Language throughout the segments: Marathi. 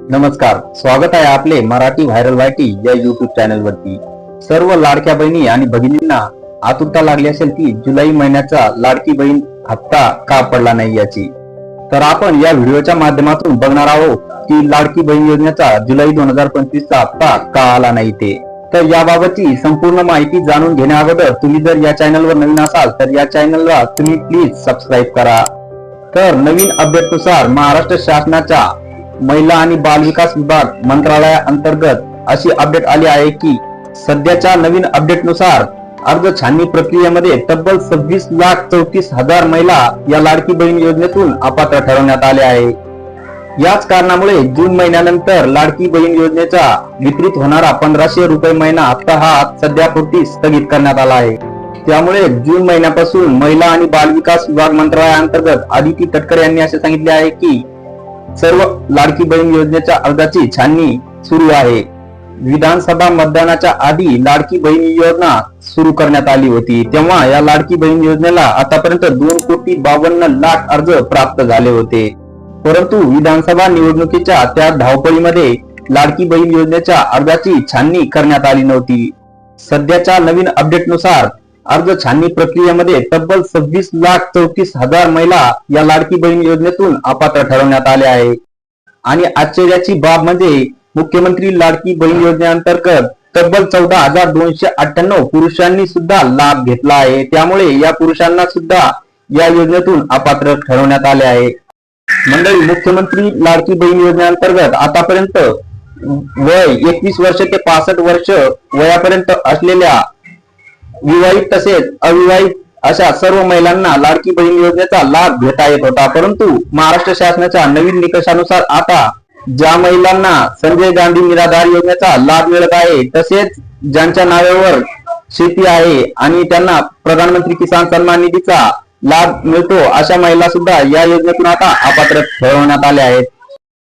नमस्कार, स्वागत आहे आपले मराठी व्हायरल वायटी या युट्यूब चॅनल वरती। सर्व लाडक्या बहिणी आणि भगिनींना आतुरता लागली असेल की जुलै महिन्याचा लाडकी बहीण हप्ता का पडला नाही याची। तर आपण या व्हिडिओच्या माध्यमातून बघणार आहोत की लाडकी बहीण योजनेचा जुलै 2025 चा हप्ता का आला नाही ते। तर याबाबतची संपूर्ण माहिती जाणून घेण्या अगोदर तुम्ही जर या चॅनलवर नवीन असाल तर या चॅनलला तुम्ही प्लीज सबस्क्राईब करा। तर नवीन अपडेटनुसार महाराष्ट्र शासनाच्या महिला आणि बाल विकास विभाग मंत्रालयाअंतर्गत अशी अपडेट आली आहे की सध्याच्या नवीन अपडेटनुसार अर्ज छाननी प्रक्रियेमध्ये तब्बल 26,34,000 महिला या लाडकी बहीण योजनेतून अपात्र ठरवण्यात आले आहे। याच कारणामुळे जून महिन्यानंतर लाडकी बहीण योजनेचा वितरित होणारा 1,500 रुपये महिना हप्ता हा सध्यापुरती स्थगित करण्यात आला आहे। त्यामुळे जून महिन्यापासून महिला आणि बाल विकास विभाग मंत्रालयाअंतर्गत आदिती तटकरे यांनी असे सांगितले आहे की सर्व लाडकी बहीण योजनेच्या अर्जाची छाननी सुरू आहे। विधानसभा मतदानाच्या आधी लाडकी बहीण योजना सुरू करण्यात आली होती, तेव्हा या लाडकी बहीण योजनेला आतापर्यंत 2,52,00,000 अर्ज प्राप्त झाले होते। परंतु विधानसभा निवडणुकीच्या त्या धावपळीमध्ये लाडकी बहीण योजनेच्या अर्जाची छाननी करण्यात आली नव्हती। सध्याच्या नवीन अपडेटनुसार अर्ज छाननी प्रक्रियेमध्ये तब्बल 26,34,000 महिला या लाडकी बहीण योजनेतून अपात्र ठरवण्यात आले आहे। आणि आश्चर्याची बाब म्हणजे मुख्यमंत्री लाडकी बहीण योजनेअंतर्गत तब्बल 14,298 पुरुषांनी सुद्धा लाभ घेतला आहे। त्यामुळे या पुरुषांना सुद्धा या योजनेतून अपात्र ठरवण्यात आले आहे। मंडळी, मुख्यमंत्री लाडकी बहीण योजनेअंतर्गत आतापर्यंत वय 21 वर्ष ते 65 वर्ष वयापर्यंत असलेल्या विवाहित तसेच अविवाहित अशा सर्व महिलांना लाडकी बहीण योजनेचा लाभ घेता येत होता। परंतु महाराष्ट्र शासनाच्या नवीन निकषानुसार आता ज्या महिलांना संजय गांधी निराधार योजनेचा लाभ मिळत आहे, तसेच ज्यांच्या नावावर शेती आहे आणि त्यांना प्रधानमंत्री किसान सन्मान निधीचा लाभ मिळतो, अशा महिला सुद्धा या योजनेतून आता अपात्र ठरवण्यात आल्या आहेत।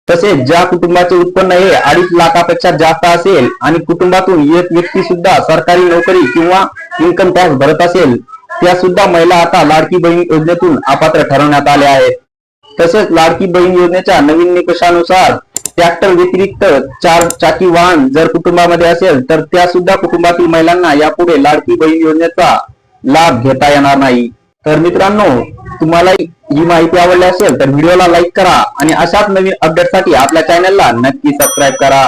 तसेच ज्या कुटुंबाचे उत्पन्न हे 2.5 लाखापेक्षा जास्त असेल आणि कुटुंबातून एक व्यक्ती सुद्धा सरकारी नोकरी किंवा इन्कम टॅक्स भरत असेल, त्या सुद्धा महिला आता लाडकी बहीण योजनेतून अपात्र ठरवण्यात आल्या आहेत। तसेच लाडकी बहीण योजनेच्या नवीन निकषानुसार ट्रॅक्टर व्यतिरिक्त 4 चाकी वाहन जर कुटुंबामध्ये असेल तर त्या सुद्धा कुटुंबातील महिलांना यापुढे लाडकी बहीण योजनेचा लाभ घेता येणार नाही। तर मित्रांनो, तुम्हाला ही माहिती आवडली असेल तर व्हिडिओला लाईक करा आणि अशाच नवीन अपडेटसाठी आपल्या चॅनलला नक्की सबस्क्राईब करा।